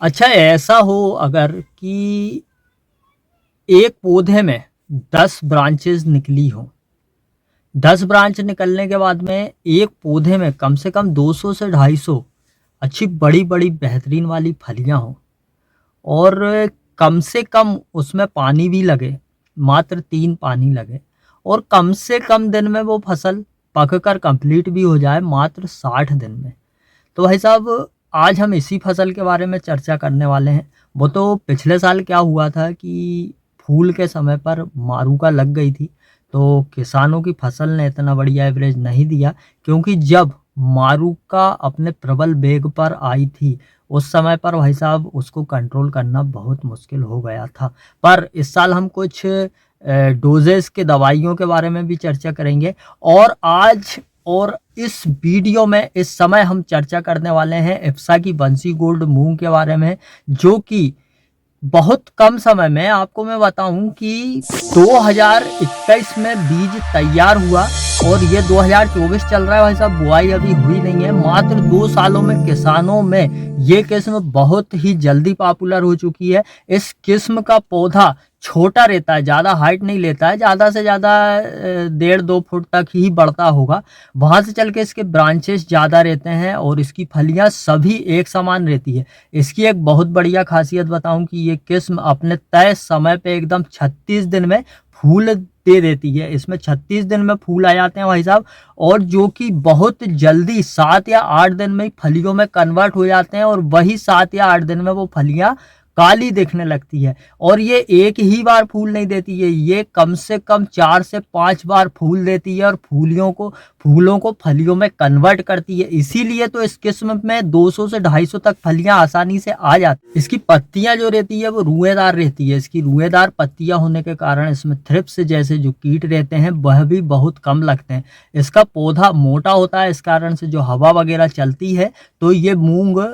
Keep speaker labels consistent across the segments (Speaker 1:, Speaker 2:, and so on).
Speaker 1: अच्छा ऐसा हो अगर कि एक पौधे में 10 ब्रांचेस निकली हो, 10 ब्रांच निकलने के बाद में एक पौधे में कम से कम 200 से 250 अच्छी बड़ी-बड़ी बेहतरीन वाली फलियाँ हों और कम से कम उसमें पानी भी लगे, मात्र 3 पानी लगे और कम से कम दिन में वो फसल पककर कंप्लीट भी हो जाए मात्र 60 दिन में। तो भाई साहब आज हम इसी फसल के बारे में चर्चा करने वाले हैं। वो तो पिछले साल क्या हुआ था कि फूल के समय पर मारूका लग गई थी, तो किसानों की फसल ने इतना बढ़िया एवरेज नहीं दिया क्योंकि जब मारूका अपने प्रबल वेग पर आई थी, उस समय पर भाई साहब उसको कंट्रोल करना बहुत मुश्किल हो गया था। पर इस साल हम कुछ डोजेज़ के दवाइयों के बारे में भी चर्चा करेंगे और आज और इस वीडियो में इस समय हम चर्चा करने वाले हैं इप्सा की बंसी गोल्ड मूंग के बारे में, जो कि बहुत कम समय में आपको मैं बताऊं कि 2021 में बीज तैयार हुआ और ये 2024 चल रहा है भाई साहब, बुआई अभी हुई नहीं है। मात्र 2 सालों में किसानों में ये किस्म बहुत ही जल्दी पॉपुलर हो चुकी है। इस किस्म का पौधा छोटा रहता है, ज़्यादा हाइट नहीं लेता है, ज़्यादा से ज़्यादा 1.5-2 फुट तक ही बढ़ता होगा। वहाँ से चल के इसके ब्रांचेस ज़्यादा रहते हैं और इसकी फलियाँ सभी एक समान रहती है। इसकी एक बहुत बढ़िया खासियत बताऊं कि ये किस्म अपने तय समय पे एकदम 36 दिन में फूल दे देती है। इसमें 36 दिन में फूल आ जाते हैं भाई साहब, और जो कि बहुत जल्दी 7 या 8 दिन में फलियों में कन्वर्ट हो जाते हैं और वही 7 या 8 दिन में वो फलियां काली दिखने लगती है। और ये एक ही बार फूल नहीं देती है, ये कम से कम 4 से 5 बार फूल देती है और फूलों को फलियों में कन्वर्ट करती है। इसीलिए तो इस किस्म में 200 से 250 तक फलियां आसानी से आ जाती। इसकी पत्तियां जो रहती है वो रुएदार रहती है। इसकी रुएदार पत्तियां होने के कारण इसमें थ्रिप्स जैसे जो कीट रहते हैं वह भी बहुत कम लगते हैं। इसका पौधा मोटा होता है, इस कारण से जो हवा वगैरह चलती है तो ये मूंग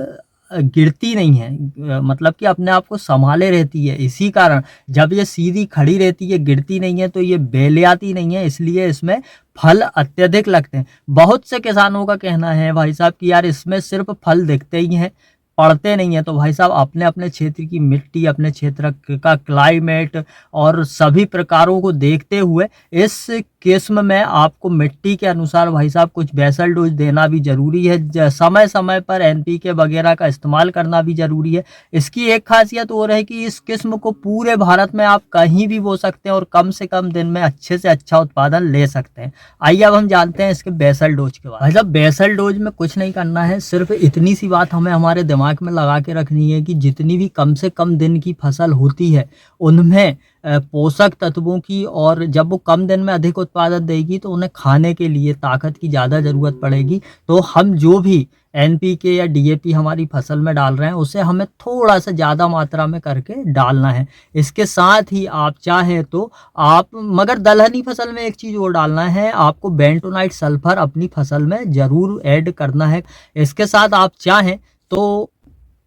Speaker 1: गिरती नहीं है, मतलब कि अपने आप को संभाले रहती है। इसी कारण जब ये सीधी खड़ी रहती है, गिरती नहीं है, तो ये बेलियाती नहीं है, इसलिए इसमें फल अत्यधिक लगते हैं। बहुत से किसानों का कहना है भाई साहब कि यार इसमें सिर्फ फल दिखते ही हैं, पड़ते नहीं है। तो भाई साहब अपने अपने क्षेत्र की मिट्टी, अपने क्षेत्र का क्लाइमेट और सभी प्रकारों को देखते हुए इस किस्म में आपको मिट्टी के अनुसार भाई साहब कुछ बेसल डोज देना भी जरूरी है। समय समय पर एनपीके वगैरह का इस्तेमाल करना भी जरूरी है। इसकी एक खासियत और है कि इस किस्म को पूरे भारत में आप कहीं भी बो सकते हैं और कम से कम दिन में अच्छे से अच्छा उत्पादन ले सकते हैं। आइए अब हम जानते हैं इसके बेसल डोज के बारे में। भाई साहब बेसल डोज में कुछ नहीं करना है, सिर्फ इतनी सी बात हमें हमारे दिमाग में लगा के रखनी है कि जितनी भी कम से कम दिन की फसल होती है उनमें पोषक तत्वों की, और जब वो कम दिन में अधिक उत्पादन देगी तो उन्हें खाने के लिए ताकत की ज़्यादा ज़रूरत पड़ेगी। तो हम जो भी एनपीके या डीएपी हमारी फसल में डाल रहे हैं उसे हमें थोड़ा सा ज़्यादा मात्रा में करके डालना है। इसके साथ ही आप चाहें तो आप, मगर दलहनी फसल में एक चीज़ और डालना है, आपको बेंटोनाइट सल्फर अपनी फसल में ज़रूर ऐड करना है। इसके साथ आप चाहें तो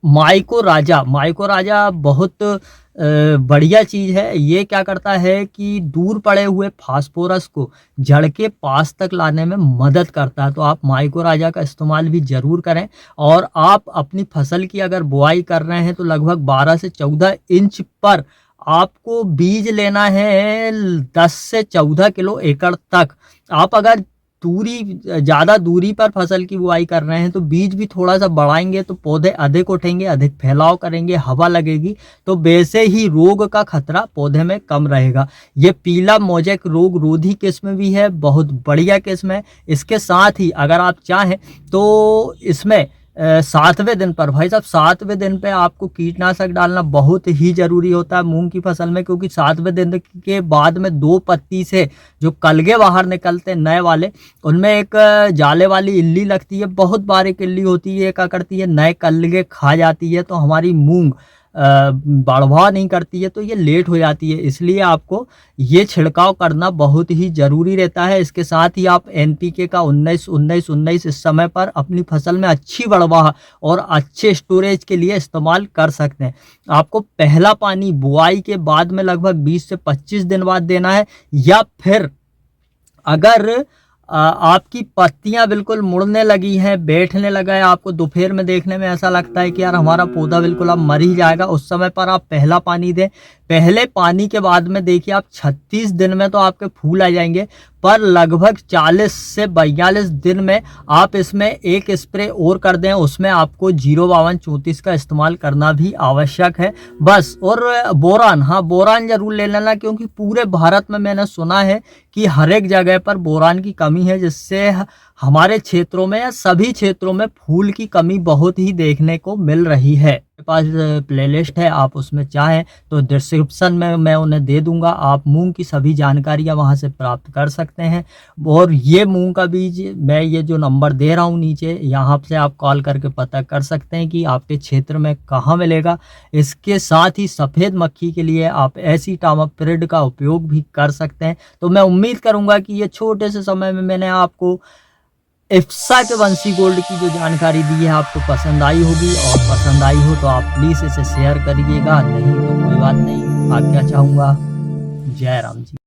Speaker 1: माइको राजा बहुत बढ़िया चीज़ है। ये क्या करता है कि दूर पड़े हुए फास्फोरस को जड़ के पास तक लाने में मदद करता है। तो आप माइको राजा का इस्तेमाल भी ज़रूर करें। और आप अपनी फसल की अगर बुआई कर रहे हैं तो लगभग 12 से 14 इंच पर आपको बीज लेना है, 10 से 14 किलो एकड़ तक। आप अगर ज़्यादा दूरी पर फसल की बुआई कर रहे हैं तो बीज भी थोड़ा सा बढ़ाएंगे तो पौधे अधिक उठेंगे, अधिक फैलाव करेंगे, हवा लगेगी, तो वैसे ही रोग का खतरा पौधे में कम रहेगा। ये पीला मोजेक रोग रोधी किस्म भी है, बहुत बढ़िया किस्म है। इसके साथ ही अगर आप चाहें तो इसमें 7वें दिन पर भाई साहब, 7वें दिन पे आपको कीटनाशक डालना बहुत ही ज़रूरी होता है मूंग की फसल में, क्योंकि 7वें दिन के बाद में 2 पत्ती से जो कलगे बाहर निकलते हैं नए वाले, उनमें एक जाले वाली इल्ली लगती है, बहुत बारीक इल्ली होती है, क्या करती है नए कलगे खा जाती है, तो हमारी मूंग बढ़वा नहीं करती है, तो ये लेट हो जाती है। इसलिए आपको ये छिड़काव करना बहुत ही ज़रूरी रहता है। इसके साथ ही आप एनपीके का 19-19-19 इस समय पर अपनी फसल में अच्छी बढ़वा और अच्छे स्टोरेज के लिए इस्तेमाल कर सकते हैं। आपको पहला पानी बुआई के बाद में लगभग 20 से 25 दिन बाद देना है, या फिर अगर आपकी पत्तियां बिल्कुल मुड़ने लगी हैं, बैठने लगा है। आपको दोपहर में देखने में ऐसा लगता है कि यार हमारा पौधा बिल्कुल अब मर ही जाएगा। उस समय पर आप पहला पानी दें। पहले पानी के बाद में देखिए आप 36 दिन में तो आपके फूल आ जाएंगे, पर लगभग 40 से 42 दिन में आप इसमें एक स्प्रे और कर दें। उसमें आपको 05234 का इस्तेमाल करना भी आवश्यक है बस। और बोरान, हाँ बोरान जरूर ले लेना, क्योंकि पूरे भारत में मैंने सुना है कि हर एक जगह पर बोरान की कमी है, जिससे हमारे क्षेत्रों में या सभी क्षेत्रों में फूल की कमी बहुत ही देखने को मिल रही है। मेरे पास प्लेलिस्ट है, आप उसमें चाहें तो डिस्क्रिप्शन में मैं उन्हें दे दूंगा। आप मूंग की सभी जानकारियां वहां से प्राप्त कर सकते हैं। और ये मूंग का बीज मैं ये जो नंबर दे रहा हूं नीचे, यहाँ से आप कॉल करके पता कर सकते हैं कि आपके क्षेत्र में कहाँ मिलेगा। इसके साथ ही सफ़ेद मक्खी के लिए आप एसीटामाप्रिड का उपयोग भी कर सकते हैं। तो मैं उम्मीद करूंगा कि ये छोटे से समय में मैंने आपको इफ्सा के बंसी गोल्ड की जो जानकारी दी है आपको पसंद आई होगी, और पसंद आई हो तो आप प्लीज़ इसे शेयर करिएगा, नहीं तो कोई बात नहीं। आज्ञा चाहूँगा। जय राम जी।